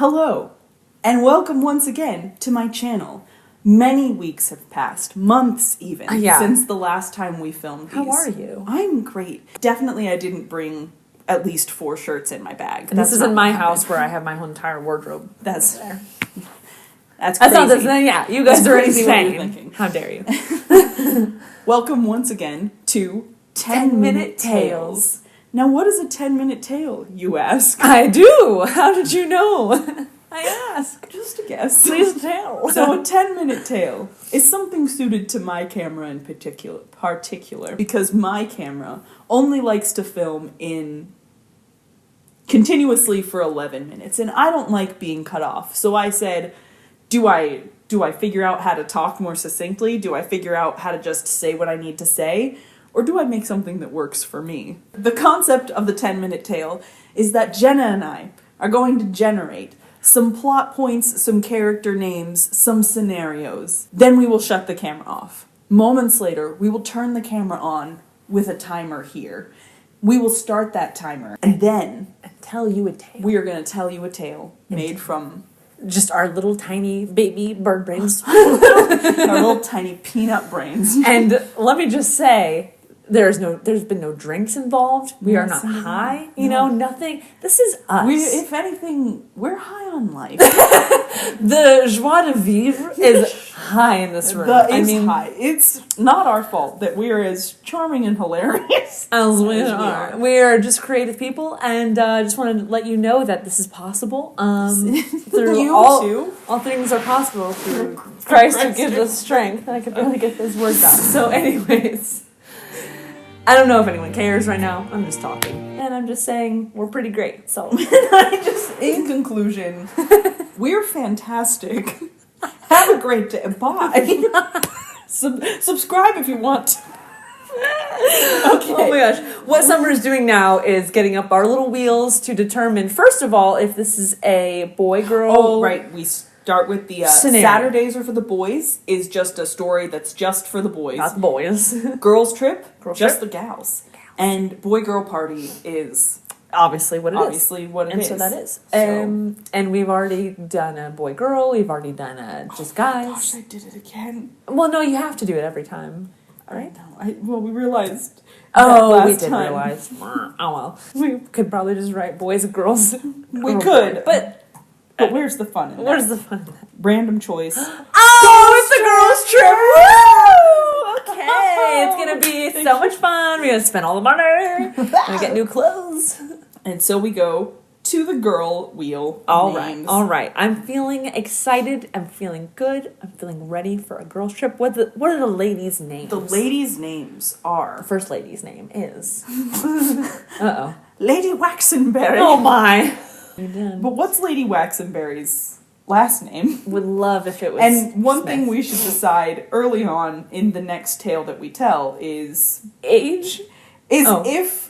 Hello, and welcome once again to my channel. Many weeks have passed, months even, since the last time we filmed these. How are you? I'm great. Definitely I didn't bring at least 4 shirts in my bag. This is in my house where I have my whole entire wardrobe. That's there. That's crazy. Not this thing, yeah. You guys are insane. How dare you? Welcome once again to 10-Minute Tales. Now, what is a 10-minute tale, you ask? I do. How did you know? I ask. Just a guess. Please tell. So a 10-minute tale is something suited to my camera in particular, because my camera only likes to film in continuously for 11 minutes, and I don't like being cut off. So I said, do I figure out how to talk more succinctly? Do I figure out how to just say what I need to say? Or do I make something that works for me? The concept of the 10-minute tale is that Jenna and I are going to generate some plot points, some character names, some scenarios. Then we will shut the camera off. Moments later, we will turn the camera on with a timer here. We will start that timer, and then tell you a tale. We are going to tell you a tale made from just our little tiny baby bird brains. Our little tiny peanut brains. And let me just say, there's been no drinks involved. We are not high. You know, nothing. This is us. If anything, we're high on life. The joie de vivre is high in this room. High. It's not our fault that we are as charming and hilarious as we are. We are just creative people, and I just wanted to let you know that this is possible. Through all things are possible through Christ who gives us strength. I could barely get those words out. So anyways, I don't know if anyone cares right now. I'm just talking. And I'm just saying we're pretty great. So in conclusion, we're fantastic. Have a great day. Bye. Subscribe if you want to. Okay. Oh my gosh. What Summer is doing now is getting up our little wheels to determine, first of all, if this is a boy-girl. Oh, right. We start with the Saturdays are for the boys is just a story that's just for the boys. Not the boys. Girls trip, the gals. And boy-girl party is obviously what it is. So that is. And we've already done a boy-girl. We've already done a just guys. Gosh, I did it again. Well, no, you have to do it every time. All right. We realized. We did realize. Oh well. We could probably just write boys and girls. We could, but where's the fun in that? Where's the fun in that? Random choice. It's the girls' trip! Woo! Okay, it's gonna be so much fun. We're gonna spend all the money. We're gonna get new clothes. And so we go to the girl wheel. All right. I'm feeling excited. I'm feeling good. I'm feeling ready for a girls' trip. What are the ladies' names? The ladies' names are... The first lady's name is... Lady Waxenbery. Oh my. But what's Lady Waxenbery's last name? Would love if it was And one thing we should decide early on in the next tale that we tell is... Age? If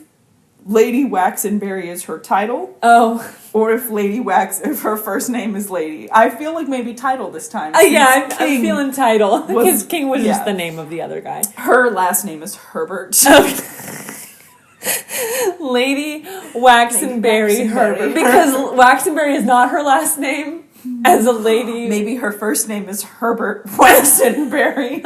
Lady Waxenbery is her title. Oh. Or if if her first name is Lady. I feel like maybe title this time. I'm feeling title. Because King was just the name of the other guy. Her last name is Herbert. Lady Waxenbery Herbert. Because Waxenbery is not her last name as a lady. Maybe her first name is Herbert Waxenbery.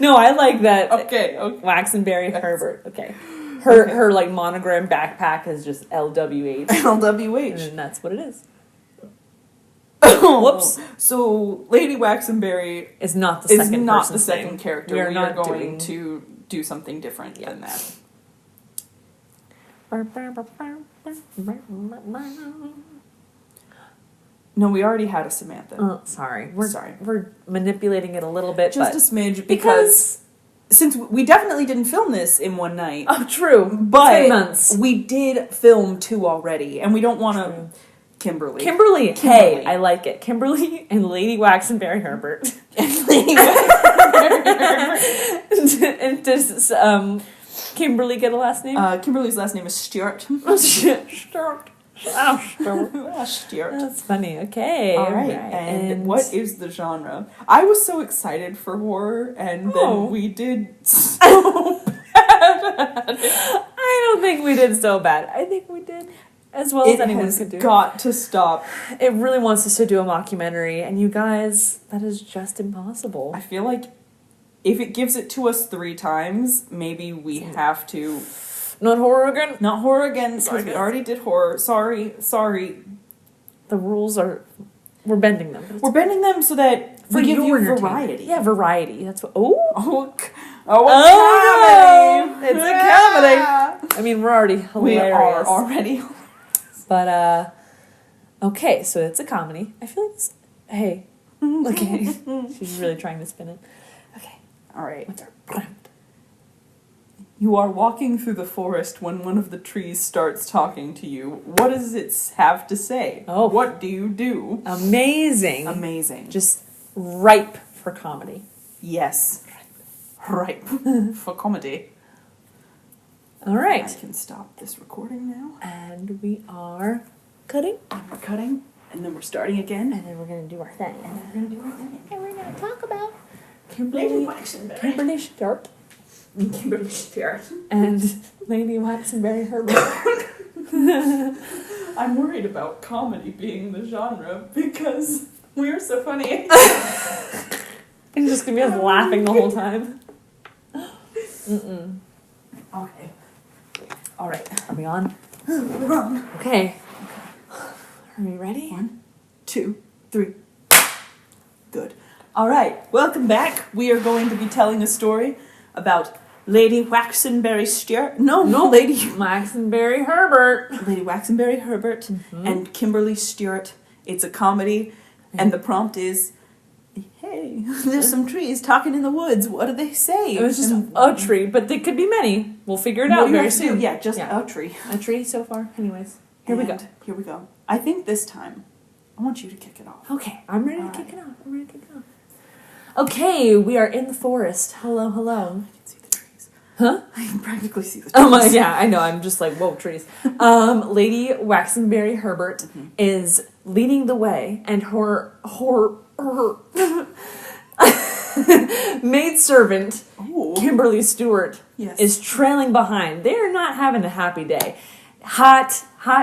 No, I like that. Okay. Waxenbery Herbert. Okay. Her like monogram backpack is just LWH. LWH. And that's what it is. Whoops. So Lady Waxenbery is not the second character. We are going to do something different than that. No, we already had a Samantha. Oh, sorry. We're manipulating it a little bit. Just a smidge because since we definitely didn't film this in one night. Oh, true. But 10 months. We did film 2 already, and we don't want to... Kimberly. Hey, I like it. Kimberly and Lady Waxenbery Herbert. And does Kimberly get a last name? Kimberly's last name is Stewart. Stewart. Stewart. That's funny. Okay. All right. And what is the genre? I was so excited for horror, and then we did so bad. I don't think we did so bad. I think we did as well as anyone could do. It has got to stop. It really wants us to do a mockumentary, and you guys, that is just impossible. I feel like if it gives it to us 3 times, maybe we have to... Not horror again? Not horror again, because we already did horror. Sorry. The rules are... We're bending them. We're bending them so that we give you variety. Yeah, variety. That's what... Oh, comedy! No. It's a comedy! I mean, we're already hilarious. We are already. But, okay, so it's a comedy. I feel like this... Hey. Okay. She's really trying to spin it. Okay. All right. What's our prompt? You are walking through the forest when one of the trees starts talking to you. What does it have to say? Oh. What do you do? Amazing. Amazing. Just ripe for comedy. Yes. Ripe for comedy. All right. I can stop this recording now. And we are cutting. And we're cutting. And then we're starting again. And then we're going to do our thing. And then we're going to do our thing. And we're going to talk about Lady Waxenbery. Kimberly Stewart. Kimberly Stewart. And Lady Waxenbery Herbert. I'm worried about comedy being the genre because we're so funny. I'm just going to be us laughing the whole time. Okay. All right. Are we on? We're on. Okay. Are we ready? 1, 2, 3. Good. All right. Welcome back. We are going to be telling a story about Lady Waxenbery Stewart. No, Lady Waxenbery Herbert. Lady Waxenbery Herbert and Kimberly Stewart. It's a comedy, and the prompt is, hey, there's some trees talking in the woods. What do they say? It was just a tree, but there could be many. We'll figure it out very soon. Yeah, just a tree. A tree so far. Anyways, here we go. Here we go. I think this time, I want you to kick it off. Okay, I'm ready to kick it off. Okay, we are in the forest. Hello. I can see the trees. Huh? I can practically see the trees. Oh my, yeah, I know. I'm just like, whoa, trees. Lady Waxenbery Herbert is leading the way, and her maidservant, Kimberly Stewart, is trailing behind. They're not having a happy day. Hot,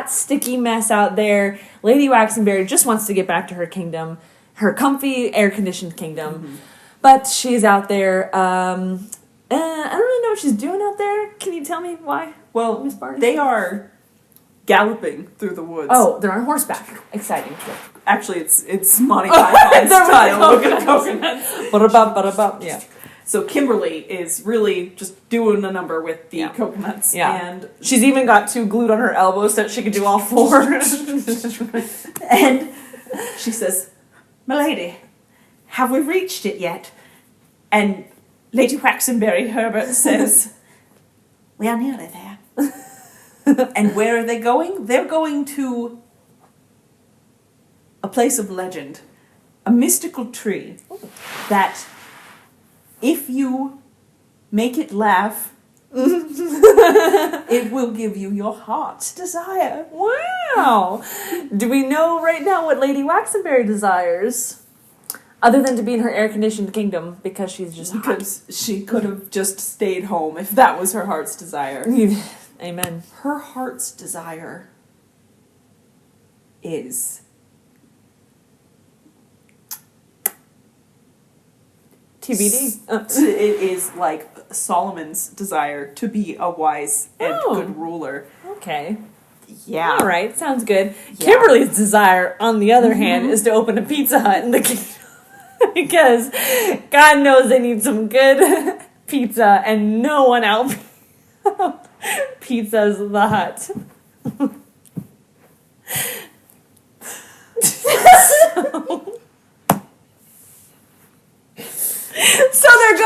sticky mess out there. Lady Waxenbery just wants to get back to her kingdom, her comfy, air-conditioned kingdom. But she's out there. I don't really know what she's doing out there. Can you tell me why? Well, Miss Barnes? They are galloping through the woods. Oh, they're on horseback. Exciting. Actually, it's Monty Python style. Look at the coconuts. Ba-da-bum. Yeah. So Kimberly is really just doing a number with the coconuts. Yeah. And she's even got 2 glued on her elbows so that she can do all 4. And she says, "My lady, have we reached it yet?" And Lady Waxenbery Herbert says, "We are nearly there." And where are they going? They're going to a place of legend, a mystical tree that, if you make it laugh, it will give you your heart's desire. Wow! Do we know right now what Lady Waxenbery desires? Other than to be in her air-conditioned kingdom, because she's just Because she could have just stayed home if that was her heart's desire. Amen. Her heart's desire is TBD. It is like Solomon's desire to be a wise and good ruler. Okay. Yeah. All right. Sounds good. Yeah. Kimberly's desire, on the other hand, is to open a Pizza Hut in the kingdom. Because God knows they need some good pizza, and no one out Pizza's the Hut. So they're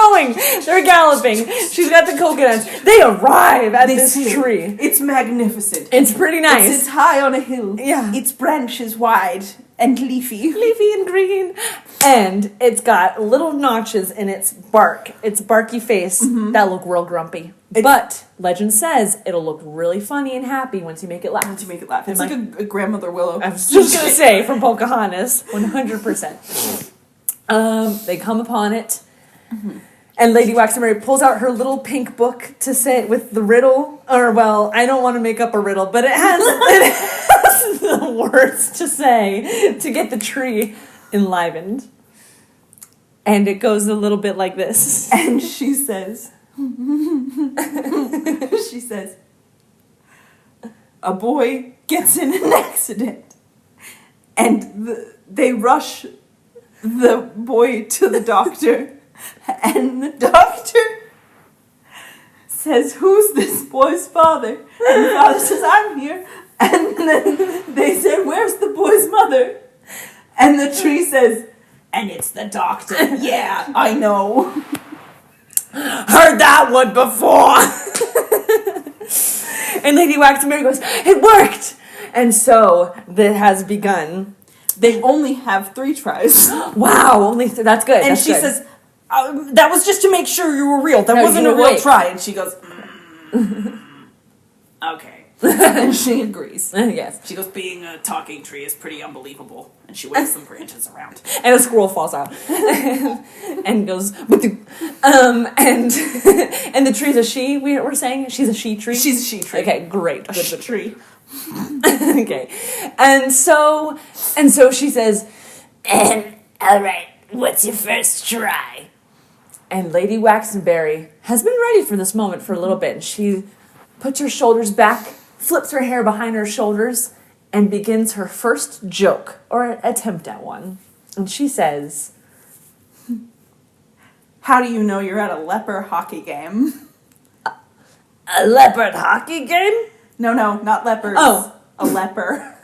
galloping. She's got the coconuts. They arrive at this tree. It's magnificent. It's pretty nice. It's high on a hill. Yeah. Its branches wide and leafy. Leafy and green. And it's got little notches in its bark. Its barky face that look real grumpy. But legend says it'll look really funny and happy once you make it laugh. It's like a grandmother willow. I was just going to say, from Pocahontas, 100%. They come upon it. And Lady Waxenbery pulls out her little pink book to say with the riddle, or well, I don't want to make up a riddle, but it has the words to say to get the tree enlivened. And it goes a little bit like this. And she says, a boy gets in an accident, and they rush the boy to the doctor, and the doctor says, who's this boy's father? And the father says, I'm here. And then they say, where's the boy's mother? And the tree says, and it's the doctor. Yeah, I know. Heard that one before. And Lady Waxenbery goes, it worked. And so that has begun. They only have 3 tries. Wow, that's good. And that's she good. says, that was just to make sure you were real. That wasn't a real try. And she goes, okay. And she agrees. Yes. She goes, being a talking tree is pretty unbelievable. And she waves some branches around. And a squirrel falls out. And goes, and the tree's a she, we're saying? She's a she tree? She's a she tree. Okay, great. A she tree. Okay. And so she says, and all right, what's your first try? And Lady Waxenbery has been ready for this moment for a little bit. And she puts her shoulders back, flips her hair behind her shoulders, and begins her first joke, or attempt at one. And she says, how do you know you're at a leper hockey game? a leopard hockey game? No, not lepers. Oh. A leper.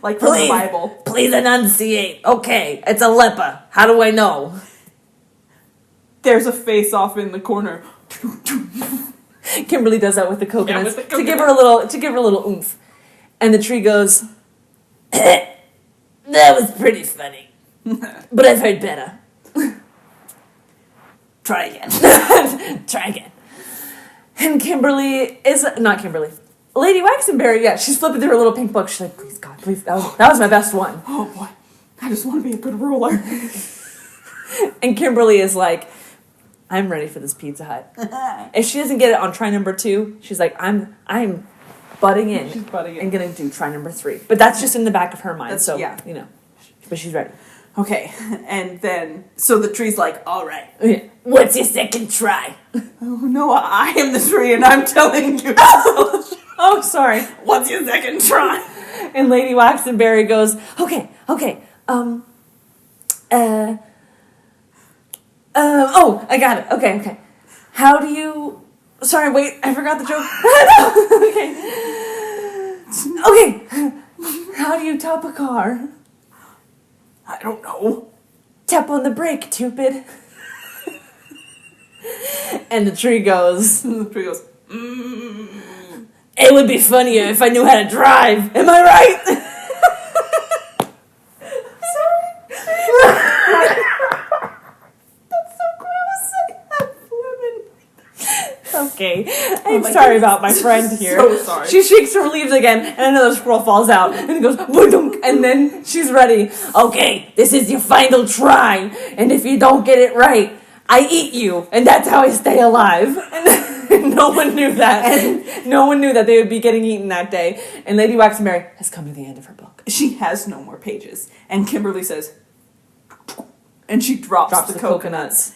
Like from the Bible. Please enunciate. Okay, it's a leper. How do I know? There's a face off in the corner. Kimberly does that with the coconuts, with the to give her a little oomph. And the tree goes, that was pretty funny. But I've heard better. Try again. Try again. And Lady Waxenbery, yeah, she's flipping through her little pink book. She's like, please, God, please. That was my best one. Oh, boy. I just want to be a good ruler. And Kimberly is like, I'm ready for this Pizza Hut. If she doesn't get it on try number 2, she's like, I'm butting in. She's butting in. And going to do try number 3. But that's just in the back of her mind. That's, so, yeah. you know. But she's ready. Okay. And then, so the tree's like, all right. Yeah. What's your second try? Oh, no, I am the tree and I'm telling you. Oh, sorry. What's your second try? And Lady Waxenbery goes, okay. Oh, I got it. Okay. How do you... Sorry, wait, I forgot the joke. Okay. How do you top a car? I don't know. Tap on the brake, stupid. And the tree goes... It would be funnier if I knew how to drive. Am I right? Okay, I'm sorry about my friend here. So sorry. She shakes her leaves again, and another squirrel falls out, and it goes boom, and then she's ready. Okay, this is your final try, and if you don't get it right, I eat you, and that's how I stay alive. And no one knew that. And no one knew that they would be getting eaten that day. And Lady Waxenbery has come to the end of her book. She has no more pages. And Kimberly says, and she drops the coconuts.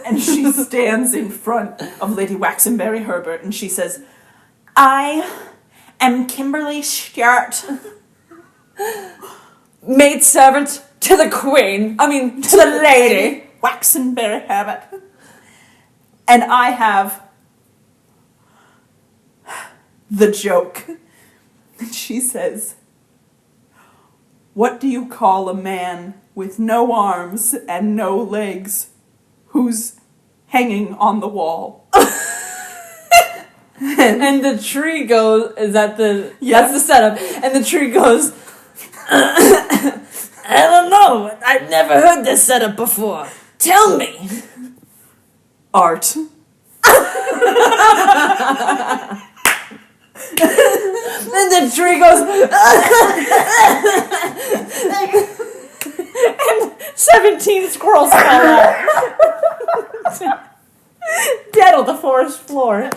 And she stands in front of Lady Waxenbery Herbert, and she says, I am Kimberly Stewart. Maid servant to the queen. To the lady. Waxenbery Herbert. And I have the joke. And she says, what do you call a man with no arms and no legs who's hanging on the wall? And the tree goes, is that the, yes. That's the setup. And the tree goes, I don't know. I've never heard this setup before. Tell me. Art. And the tree goes, and 17 squirrels fell out. dead on the forest floor.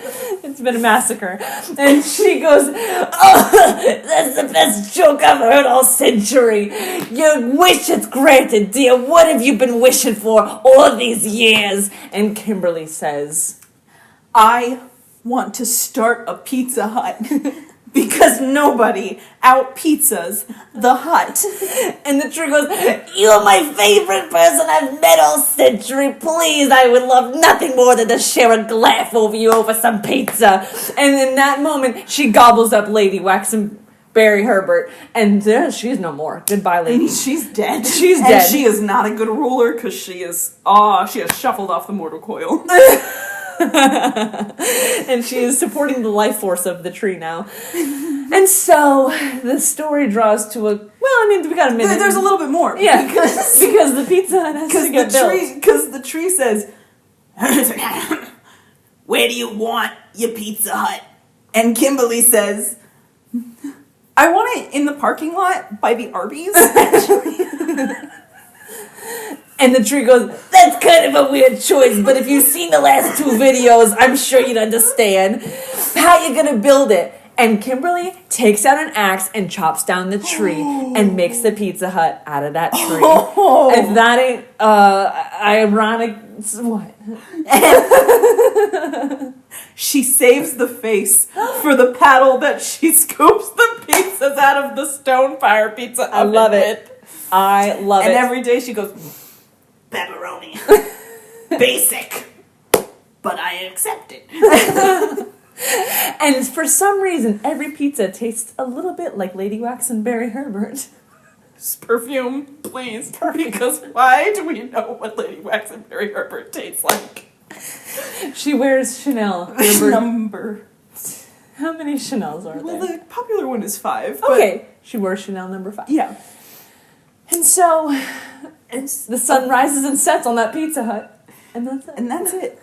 It's been a massacre. And she goes, oh, that's the best joke I've heard all century. Your wish is granted, dear. What have you been wishing for all these years? And Kimberly says, I want to start a Pizza Hut. Because nobody out-pizzas the hut. And the tree goes, you're my favorite person I've met all century. Please, I would love nothing more than to share a laugh over you over some pizza. And in that moment, she gobbles up Lady Waxenbery Herbert. And she's no more. Goodbye, lady. She's dead. She's and dead. She is not a good ruler because she has shuffled off the mortal coil. And she is supporting the life force of the tree now. And so the story draws to a... Well, I mean, we got a minute. There's a little bit more. Yeah, because the Pizza Hut has to get built. Because the tree says, where do you want your Pizza Hut? And Kimberly says, I want it in the parking lot by the Arby's. And the tree goes, that's kind of a weird choice, but if you've seen the last 2 videos, I'm sure you'd understand. How you gonna build it? And Kimberly takes out an axe and chops down the tree and makes the Pizza Hut out of that tree. If that ain't ironic, what? She saves the face for the paddle that she scoops the pizzas out of the stone fire pizza oven. I love it. I love it. And every day she goes, pepperoni. Basic. But I accept it. And for some reason, every pizza tastes a little bit like Lady Waxenbery Herbert. Perfume, please. Because why do we know what Lady Waxenbery Herbert tastes like? She wears Chanel. Number. How many Chanels are there? Well, the popular one is 5. Okay. She wears Chanel number 5. Yeah. And so, the sun rises and sets on that Pizza Hut. And that's it. And that's it.